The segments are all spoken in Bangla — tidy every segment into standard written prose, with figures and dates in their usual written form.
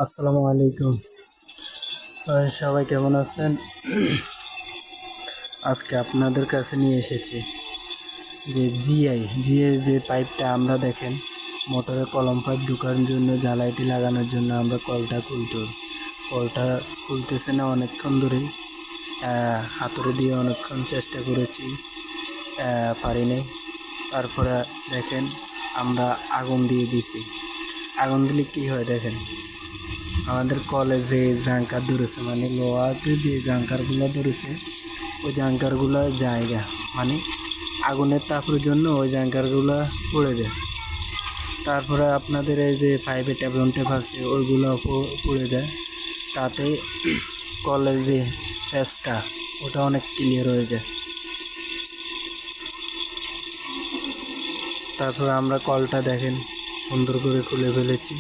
আসসালামু আলাইকুম। সবাই কেমন আছেন? আজকে আপনাদের কাছে নিয়ে এসেছি যে জিআই যে পাইপটা আমরা দেখেন মোটরে কলম পাইপ ঢোকার জন্য জ্বালাইটি লাগানোর জন্য আমরা কলটা খুলতেছে না অনেকক্ষণ ধরেই। হাতুড়ি দিয়ে অনেকক্ষণ চেষ্টা করেছি, পারি নাই। তারপরে দেখেন আমরা আগুন দিয়ে দিছি। আগুন দিলে কী হয় দেখেন, আমাদের কলেজে জাঙ্কার ধরেছে, মানে লোহাতে যে জাঙ্কারগুলো ধরেছে ওই জাঙ্কারগুলো জায়গা, মানে আগুনের তাপের জন্য ওই জাঙ্কারগুলো পড়ে যায়। তারপরে আপনাদের এই যে ফাইভে ট্যাবলন টেপ আছে ওইগুলো পড়ে যায়। তাতে কলেজে ফেসটা ওটা অনেক ক্লিয়ার হয়ে যায়। তারপরে আমরা কলটা দেখেন সুন্দর করে খুলে ফেলেছি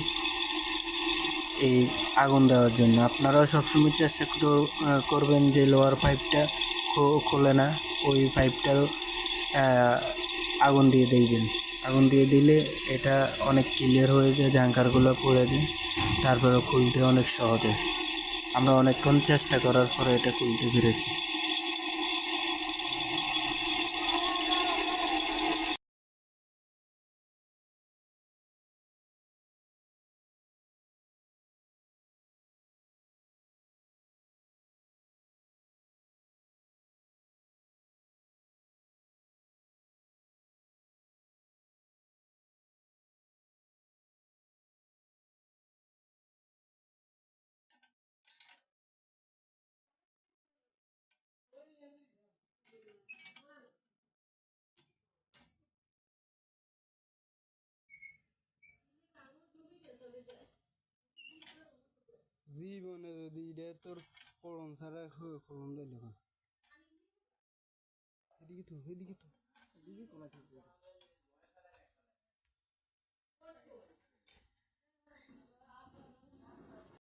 এই আগুন দেওয়ার জন্য। আপনারাও সবসময় চেষ্টা করবেন যে লোয়ার পাইপটা খোলে না, ওই পাইপটাও আগুন দিয়ে দিবেন। আগুন দিয়ে দিলে এটা অনেক ক্লিয়ার হয়ে যায়, জাঙ্কারগুলো পড়ে যায়, তারপরে খুলতে অনেক সহজে। আমরা অনেকক্ষণ চেষ্টা করার পরে এটা খুলতে পেরেছি। জীবনে যদি এটা তোর করণ ছাড়া করণ দিল এদিকে তো এদিকে তো এদিকে কোলা থাকবে।